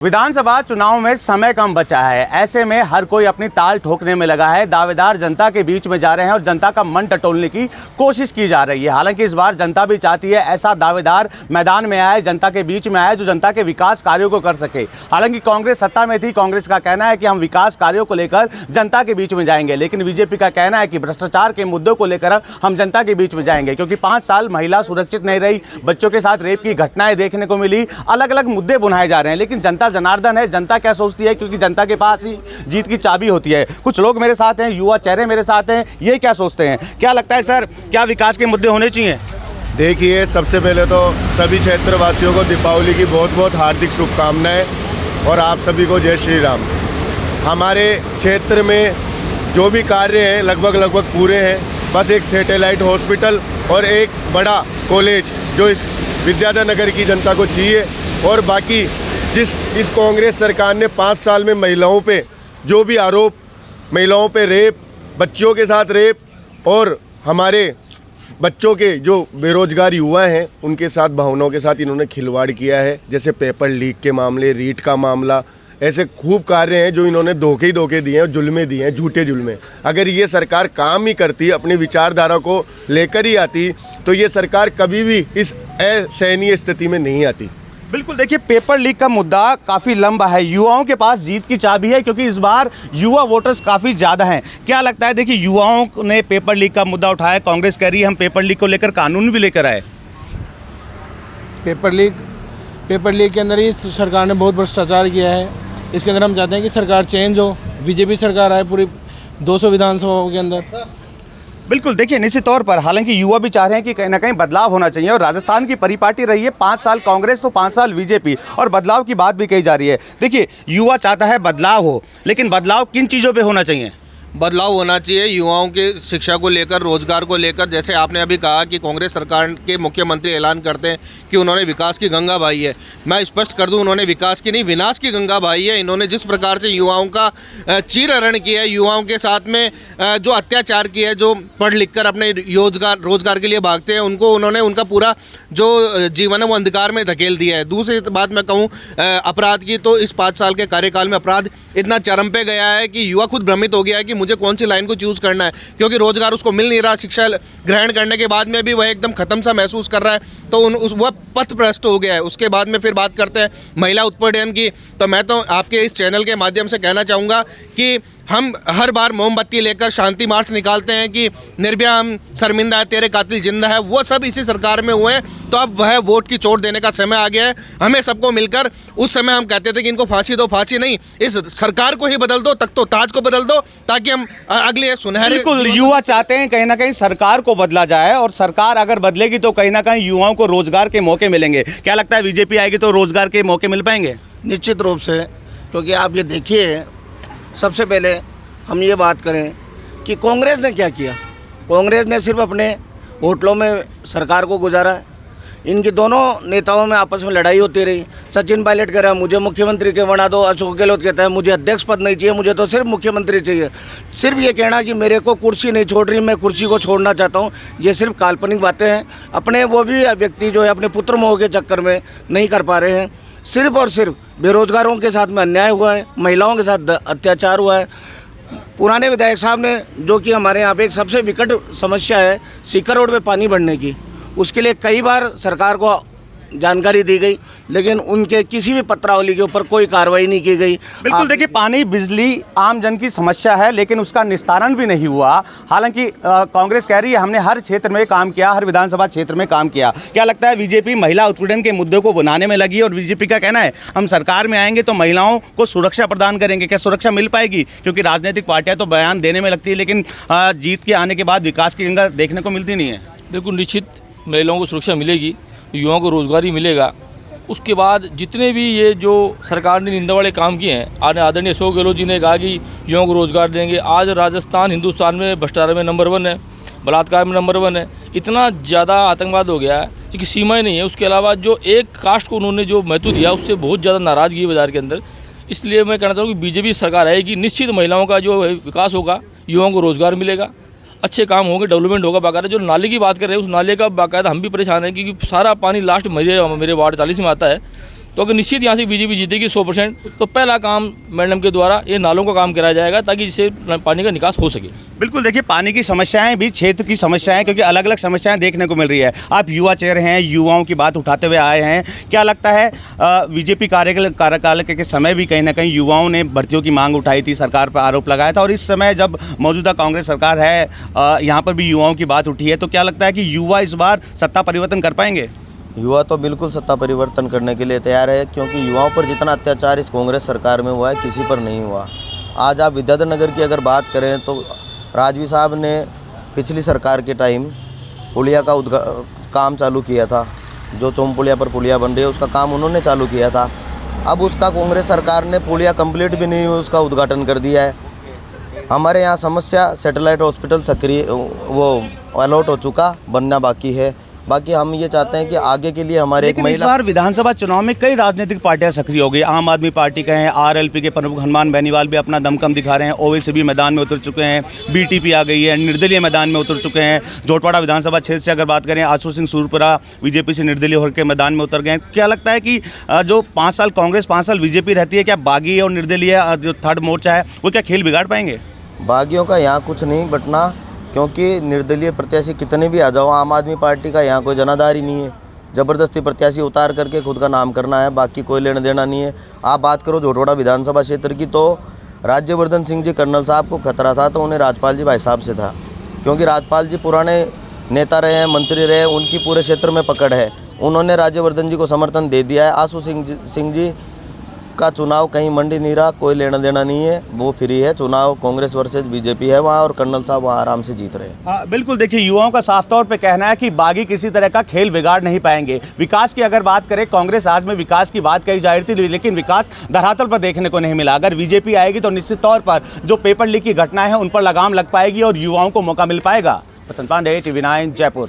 विधानसभा चुनाव में समय कम बचा है। ऐसे में हर कोई अपनी ताल ठोकने में लगा है। दावेदार जनता के बीच में जा रहे हैं और जनता का मन टटोलने की कोशिश की जा रही है। हालांकि इस बार जनता भी चाहती है ऐसा दावेदार मैदान में आए, जनता के बीच में आए जो जनता के विकास कार्यों को कर सके। हालांकि कांग्रेस सत्ता में थी, कांग्रेस का कहना है कि हम विकास कार्यों को लेकर जनता के बीच में जाएंगे, लेकिन बीजेपी का कहना है कि भ्रष्टाचार के मुद्दों को लेकर हम जनता के बीच में जाएंगे, क्योंकि 5 साल महिला सुरक्षित नहीं रही, बच्चों के साथ रेप की घटनाएं देखने को मिली, अलग अलग मुद्दे बुनाए जा रहे हैं। लेकिन जनता जनार्दन है, जनता क्या सोचती है, क्योंकि जनता के पास ही जीत की चाबी होती है। कुछ लोग मेरे साथ हैं, युवा चेहरे मेरे साथ हैं, ये क्या सोचते हैं, क्या लगता है सर, क्या विकास के मुद्दे होने चाहिए? देखिए, सबसे पहले तो सभी क्षेत्रवासियों को दीपावली की बहुत बहुत हार्दिक शुभकामनाएं और आप सभी को जय श्री राम। हमारे क्षेत्र में जो भी कार्य हैं लगभग पूरे हैं। बस एक सैटेलाइट हॉस्पिटल और एक बड़ा कॉलेज जो इस विद्याधर नगर की जनता को चाहिए, और बाकी इस कांग्रेस सरकार ने 5 साल में महिलाओं पे जो भी आरोप, महिलाओं पे रेप, बच्चों के साथ रेप और हमारे बच्चों के जो बेरोजगार युवा हैं उनके साथ भावनाओं के साथ इन्होंने खिलवाड़ किया है। जैसे पेपर लीक के मामले, रीट का मामला, ऐसे खूब कार्य हैं जो इन्होंने धोखे दिए हैं, जुल्मे दिए हैं, झूठे जुल्मे। अगर ये सरकार काम ही करती, अपनी विचारधारा को लेकर ही आती, तो ये सरकार कभी भी इस असहनीय स्थिति में नहीं आती। बिल्कुल, देखिए, पेपर लीक का मुद्दा काफ़ी लंबा है। युवाओं के पास जीत की चाबी है, क्योंकि इस बार युवा वोटर्स काफ़ी ज़्यादा हैं। क्या लगता है, देखिए, युवाओं ने पेपर लीक का मुद्दा उठाया, कांग्रेस कह रही है हम पेपर लीक को लेकर कानून भी लेकर आए। पेपर लीक के अंदर ही सरकार ने बहुत भ्रष्टाचार किया है। इसके अंदर हम चाहते हैं कि सरकार चेंज हो, बीजेपी सरकार आए पूरी 200 विधानसभाओं के अंदर। बिल्कुल, देखिए, निश्चित तौर पर हालांकि युवा भी चाह रहे हैं कि कहीं ना कहीं बदलाव होना चाहिए, और राजस्थान की परिपाटी रही है 5 साल कांग्रेस तो 5 साल बीजेपी, और बदलाव की बात भी कही जा रही है। देखिए, युवा चाहता है बदलाव हो, लेकिन बदलाव किन चीज़ों पे होना चाहिए? बदलाव होना चाहिए युवाओं के शिक्षा को लेकर, रोजगार को लेकर। जैसे आपने अभी कहा कि कांग्रेस सरकार के मुख्यमंत्री ऐलान करते हैं कि उन्होंने विकास की गंगा बहाई है। मैं स्पष्ट कर दूं, उन्होंने विकास की नहीं, विनाश की गंगा बहाई है। इन्होंने जिस प्रकार से युवाओं का चीरहरण किया है, युवाओं के साथ में जो अत्याचार किया है, जो पढ़ लिख कर अपने रोजगार के लिए भागते हैं, उनको उन्होंने उनका पूरा जो जीवन है वो अंधकार में धकेल दिया है। दूसरी बात मैं कहूँ अपराध की, तो इस 5 साल के कार्यकाल में अपराध इतना चरम पे गया है कि युवा खुद भ्रमित हो गया है कि मुझे कौन सी लाइन को चूज़ करना है, क्योंकि रोजगार उसको मिल नहीं रहा। शिक्षा ग्रहण करने के बाद में भी वह एकदम खत्म सा महसूस कर रहा है, तो वह पथ भ्रष्ट हो गया है। उसके बाद में फिर बात करते हैं महिला उत्पीड़न की, तो मैं तो आपके इस चैनल के माध्यम से कहना चाहूँगा कि हम हर बार मोमबत्ती लेकर शांति मार्च निकालते हैं कि निर्भया हम शर्मिंदा है, तेरे कातिल जिंदा है, वो सब इसी सरकार में हुए हैं। तो अब वह वोट की चोट देने का समय आ गया है। हमें सबको मिलकर, उस समय हम कहते थे कि इनको फांसी दो, फांसी नहीं, इस सरकार को ही बदल दो, तख्तो ताज को बदल दो, ताकि हम अगले सुनहरे। बिल्कुल, युवा चाहते हैं कहीं ना कहीं सरकार को बदला जाए, और सरकार अगर बदलेगी तो कहीं ना कहीं युवाओं को रोजगार के मौके मिलेंगे। क्या लगता है, बीजेपी आएगी तो रोजगार के मौके मिल पाएंगे? निश्चित रूप से, क्योंकि आप ये देखिए, सबसे पहले हम ये बात करें कि कांग्रेस ने क्या किया। कांग्रेस ने सिर्फ अपने होटलों में सरकार को गुजारा है। इनकी दोनों नेताओं में आपस में लड़ाई होती रही। सचिन पायलट कह रहा है मुझे मुख्यमंत्री के बना दो, अशोक गहलोत कहता है मुझे अध्यक्ष पद नहीं चाहिए, मुझे तो सिर्फ मुख्यमंत्री चाहिए। सिर्फ ये कहना कि मेरे को कुर्सी नहीं छोड़ रही, मैं कुर्सी को छोड़ना चाहता हूँ, ये सिर्फ काल्पनिक बातें हैं। अपने वो भी व्यक्ति जो है अपने पुत्र मोह के चक्कर में नहीं कर पा रहे हैं। सिर्फ और सिर्फ बेरोजगारों के साथ में अन्याय हुआ है, महिलाओं के साथ अत्याचार हुआ है। पुराने विधायक साहब ने, जो कि हमारे यहाँ पे एक सबसे विकट समस्या है सीकर रोड पे पानी बढ़ने की, उसके लिए कई बार सरकार को जानकारी दी गई, लेकिन उनके किसी भी पत्रावली के ऊपर कोई कार्रवाई नहीं की गई। बिल्कुल, देखिए, पानी बिजली आम जन की समस्या है, लेकिन उसका निस्तारण भी नहीं हुआ। हालांकि कांग्रेस कह रही है हमने हर क्षेत्र में काम किया, हर विधानसभा क्षेत्र में काम किया। क्या लगता है, बीजेपी महिला उत्पीड़न के मुद्दे को बनाने में लगी, और बीजेपी का कहना है हम सरकार में आएंगे तो महिलाओं को सुरक्षा प्रदान करेंगे। क्या सुरक्षा मिल पाएगी? क्योंकि राजनीतिक पार्टियाँ तो बयान देने में लगती है, लेकिन जीत के आने के बाद विकास की गंगा देखने को मिलती नहीं है। देखो, निश्चित महिलाओं को सुरक्षा मिलेगी, युवाओं को रोजगार ही मिलेगा। उसके बाद जितने भी ये जो सरकार ने निंदा वाले काम किए हैं, आदरणीय अशोक गहलोत जी ने कहा कि युवाओं को रोजगार देंगे। आज राजस्थान हिंदुस्तान में भ्रष्टाचार में नंबर 1 है, बलात्कार में नंबर 1 है। इतना ज़्यादा आतंकवाद हो गया है कि सीमाएं नहीं है। उसके अलावा जो एक कास्ट को उन्होंने जो महत्व दिया, उससे बहुत ज़्यादा नाराज़गी है बाजार के अंदर। इसलिए मैं कहना चाहूँ कि बीजेपी सरकार आएगी, निश्चित महिलाओं का जो विकास होगा, युवाओं को रोजगार मिलेगा, अच्छे काम होंगे, डेवलपमेंट होगा। बाकायदा जो नाले की बात कर रहे हैं, उस नाले का बाकायदा हम भी परेशान हैं, क्योंकि सारा पानी लास्ट मेरे वार्ड 40 में आता है। तो अगर निश्चित यहाँ से बीजेपी जीतेगी 100%, तो पहला काम मैडम के द्वारा ये नालों का काम कराया जाएगा ताकि जिससे पानी का निकास हो सके। बिल्कुल, देखिए पानी की समस्याएं भी क्षेत्र की समस्याएं, क्योंकि अलग अलग समस्याएं देखने को मिल रही है। आप युवा चेहरे हैं, युवाओं की बात उठाते हुए आए हैं, क्या लगता है बीजेपी कार्यकाल के समय भी कहीं ना कहीं युवाओं ने भर्तियों की मांग उठाई थी, सरकार पर आरोप लगाया था, और इस समय जब मौजूदा कांग्रेस सरकार है यहाँ पर भी युवाओं की बात उठी है, तो क्या लगता है कि युवा इस बार सत्ता परिवर्तन कर पाएंगे? युवा तो बिल्कुल सत्ता परिवर्तन करने के लिए तैयार है, क्योंकि युवाओं पर जितना अत्याचार इस कांग्रेस सरकार में हुआ है किसी पर नहीं हुआ। आज आप विद्याधर नगर की अगर बात करें तो राजवी साहब ने पिछली सरकार के टाइम पुलिया का काम चालू किया था, जो चोमपुलिया पर पुलिया बन रही है उसका काम उन्होंने चालू किया था। अब उसका कांग्रेस सरकार ने पुलिया कंप्लीट भी नहीं हुई, उसका उद्घाटन कर दिया है। हमारे यहाँ समस्या सैटेलाइट हॉस्पिटल सक्रिय वो अलॉट हो चुका, बनना बाकी है। बाकी हम ये चाहते हैं कि आगे के लिए हमारे एक लेकिन इस महिला बार विधानसभा चुनाव में कई राजनीतिक पार्टियां सक्रिय हो गई। आम आदमी पार्टी कहें, आरएलपी के प्रमुख हनुमान बेनीवाल भी अपना दमखम दिखा रहे हैं, ओवैसी भी मैदान में उतर चुके हैं, बीटीपी आ गई है, निर्दलीय मैदान में उतर चुके हैं। जोटवाड़ा विधानसभा क्षेत्र से अगर बात करें, आशु सिंह सूरपुरा बीजेपी से निर्दलीय होकर मैदान में उतर गए हैं। क्या लगता है कि जो 5 साल कांग्रेस 5 साल बीजेपी रहती है, क्या बागी और निर्दलीय जो थर्ड मोर्चा है वो क्या खेल बिगाड़ पाएंगे? बागियों का यहाँ कुछ नहीं बटना, क्योंकि निर्दलीय प्रत्याशी कितने भी आ जाओ, आम आदमी पार्टी का यहाँ कोई जनाधार ही नहीं है। ज़बरदस्ती प्रत्याशी उतार करके खुद का नाम करना है, बाकी कोई लेना देना नहीं है। आप बात करो जोटवाड़ा विधानसभा क्षेत्र की, तो राज्यवर्धन सिंह जी कर्नल साहब को खतरा था तो उन्हें राजपाल जी भाई साहब से था, क्योंकि राजपाल जी पुराने नेता रहे हैं, मंत्री रहे, उनकी पूरे क्षेत्र में पकड़ है। उन्होंने राज्यवर्धन जी को समर्थन दे दिया है। आशु सिंह जी का चुनाव कहीं मंडी नहीं रहा, कोई लेना देना नहीं है, वो फ्री है। चुनाव कांग्रेस वर्सेस बीजेपी है वहाँ, और कर्नल साहब वहाँ आराम से जीत रहे हैं। हाँ बिल्कुल, देखिए युवाओं का साफ तौर पे कहना है कि बागी किसी तरह का खेल बिगाड़ नहीं पाएंगे। विकास की अगर बात करें, कांग्रेस आज में विकास की बात कही जा रही थी, लेकिन विकास धरातल पर देखने को नहीं मिला। अगर बीजेपी आएगी तो निश्चित तौर पर जो पेपर लीक की घटना है उन पर लगाम लग पाएगी और युवाओं को मौका मिल पाएगा। बसंत पांडे, TV9 जयपुर।